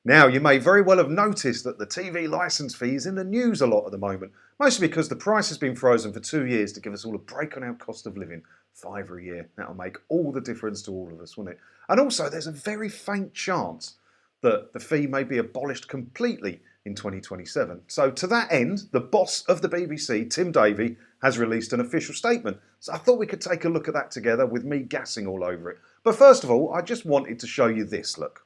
Now, you may very well have noticed that the TV licence fee is in the news a lot at the moment, mostly because the price has been frozen for 2 years to give us all a break on our cost of living. £5 a year. That'll make all the difference to all of us, won't it? And also, there's a very faint chance that the fee may be abolished completely in 2027. So to that end, the boss of the BBC, Tim Davie, has released an official statement. So I thought we could take a look at that together with me gassing all over it. But first of all, I just wanted to show you this, look.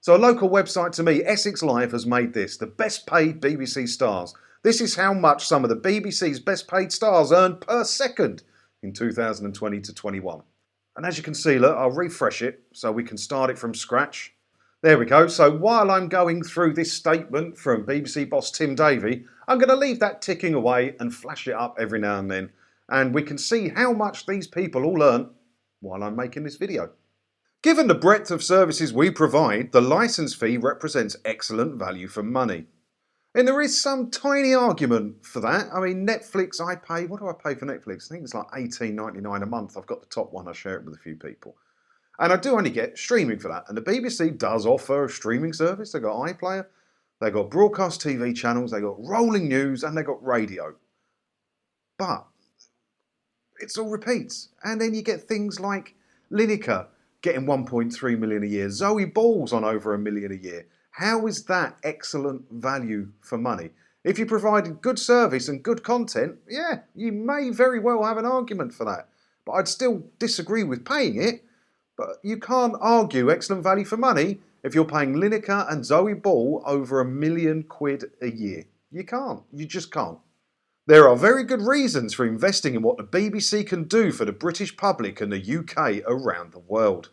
So a local website to me, Essex Live, has made this, the best paid BBC stars. This is how much some of the BBC's best paid stars earned per second in 2020 to 21. And as you can see, look, I'll refresh it so we can start it from scratch. There we go. So while I'm going through this statement from BBC boss Tim Davie, I'm going to leave that ticking away and flash it up every now and then. And we can see how much these people all earn while I'm making this video. Given the breadth of services we provide, the licence fee represents excellent value for money. And there is some tiny argument for that. I mean, Netflix, I pay, what do I pay for Netflix? I think it's like $18.99 a month. I've got the top one, I share it with a few people. And I do only get streaming for that. And the BBC does offer a streaming service. They've got iPlayer, they've got broadcast TV channels, they've got rolling news, and they've got radio. But it's all repeats. And then you get things like Lineker getting 1.3 million a year. Zoe Ball's on over $1 million a year. How is that excellent value for money? If you provided good service and good content, yeah, you may very well have an argument for that. But I'd still disagree with paying it. But you can't argue excellent value for money if you're paying Lineker and Zoe Ball over £1 million a year. You can't. You just can't. There are very good reasons for investing in what the BBC can do for the British public and the UK around the world.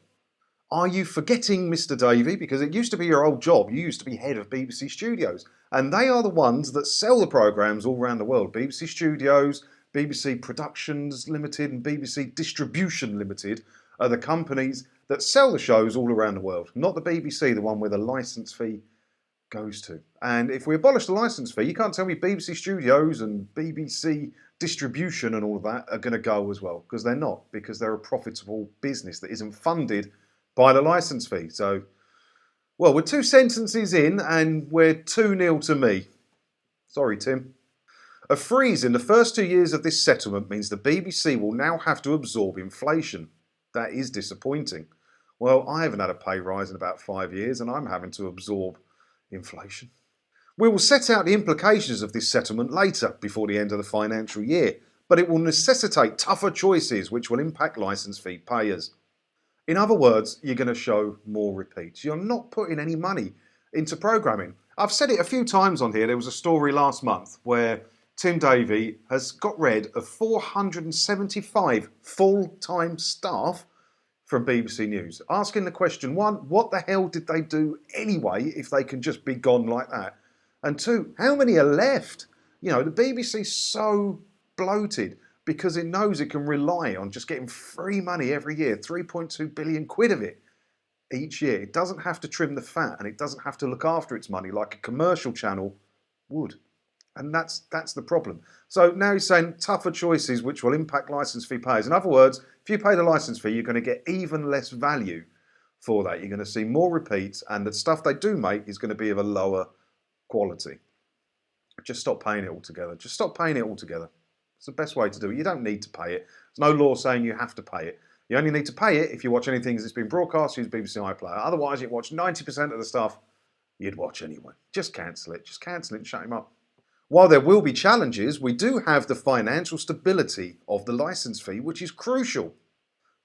Are you forgetting, Mr. Davie? Because it used to be your old job. You used to be head of BBC Studios. And they are the ones that sell the programmes all around the world. BBC Studios, BBC Productions Limited and BBC Distribution Limited are the companies that sell the shows all around the world. Not the BBC, the one where the licence fee goes to. And if we abolish the licence fee, you can't tell me BBC Studios and BBC Distribution and all of that are going to go as well. Because they're not. Because they're a profitable business that isn't funded by the licence fee. So, well, we're 2 sentences in and we're 2-0 to me. Sorry, Tim. A freeze in the first 2 years of this settlement means the BBC will now have to absorb inflation. That is disappointing. Well, I haven't had a pay rise in about 5 years and I'm having to absorb inflation. We will set out the implications of this settlement later, before the end of the financial year, but it will necessitate tougher choices which will impact licence fee payers. In other words, you're going to show more repeats. You're not putting any money into programming. I've said it a few times on here. There was a story last month where Tim Davie has got rid of 475 full-time staff from BBC News. Asking the question, 1, what the hell did they do anyway if they can just be gone like that? And 2, how many are left? You know, the BBC's so bloated because it knows it can rely on just getting free money every year, 3.2 billion quid of it each year. It doesn't have to trim the fat and it doesn't have to look after its money like a commercial channel would. And that's the problem. So now he's saying tougher choices which will impact licence fee payers. In other words, if you pay the licence fee, you're going to get even less value for that. You're going to see more repeats and the stuff they do make is going to be of a lower quality. Just stop paying it altogether. Just stop paying it altogether. It's the best way to do it. You don't need to pay it. There's no law saying you have to pay it. You only need to pay it if you watch anything that's been broadcast, use BBC iPlayer. Otherwise, you'd watch 90% of the stuff you'd watch anyway. Just cancel it. Just cancel it and shut him up. While there will be challenges, we do have the financial stability of the licence fee, which is crucial.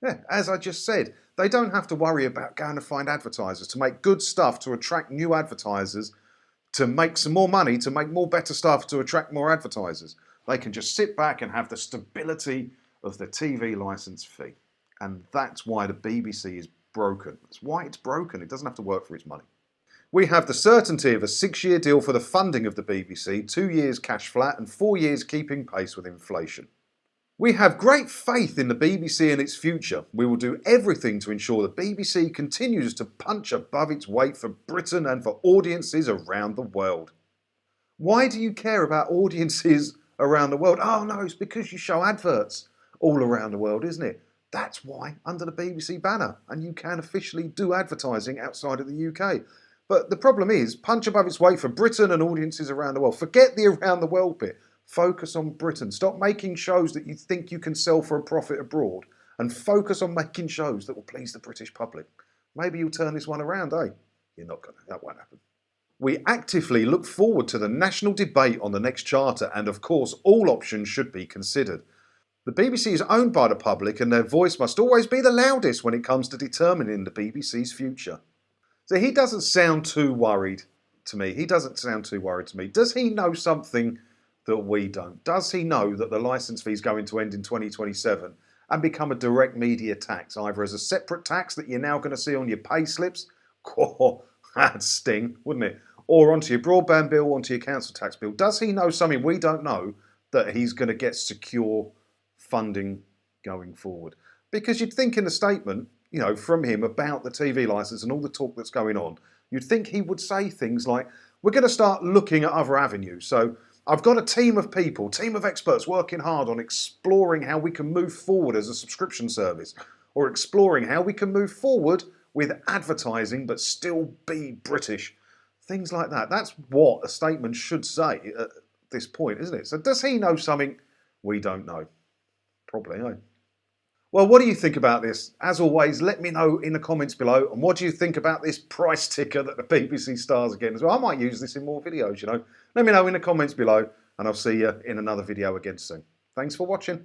Yeah, as I just said, they don't have to worry about going to find advertisers, to make good stuff, to attract new advertisers, to make some more money, to make more better stuff, to attract more advertisers. They can just sit back and have the stability of the TV licence fee. And that's why the BBC is broken. That's why it's broken. It doesn't have to work for its money. We have the certainty of a 6-year deal for the funding of the BBC, 2 years cash flat and 4 years keeping pace with inflation. We have great faith in the BBC and its future. We will do everything to ensure the BBC continues to punch above its weight for Britain and for audiences around the world. Why do you care about audiences around the world? Oh no, it's because you show adverts all around the world, isn't it? That's why, under the BBC banner, and you can officially do advertising outside of the UK. But the problem is, punch above its weight for Britain and audiences around the world. Forget the around the world bit. Focus on Britain. Stop making shows that you think you can sell for a profit abroad and focus on making shows that will please the British public. Maybe you'll turn this one around, eh? You're not going to. That won't happen. We actively look forward to the national debate on the next charter, and of course, all options should be considered. The BBC is owned by the public, and their voice must always be the loudest when it comes to determining the BBC's future. So he doesn't sound too worried to me. Does he know something that we don't? Does he know that the licence fee is going to end in 2027 and become a direct media tax, either as a separate tax that you're now going to see on your pay slips? Oh, that'd sting, wouldn't it? Or onto your broadband bill, onto your council tax bill. Does he know something we don't know, that he's going to get secure funding going forward? Because you'd think in the statement, from him about the TV licence and all the talk that's going on, you'd think he would say things like, we're going to start looking at other avenues. So I've got a team of people, team of experts working hard on exploring how we can move forward as a subscription service, or exploring how we can move forward with advertising but still be British. Things like that. That's what a statement should say at this point, isn't it? So does he know something we don't know? Probably, eh? Well, what do you think about this? As always, let me know in the comments below. And what do you think about this price ticker that the BBC stars are getting as well? I might use this in more videos, Let me know in the comments below, and I'll see you in another video again soon. Thanks for watching.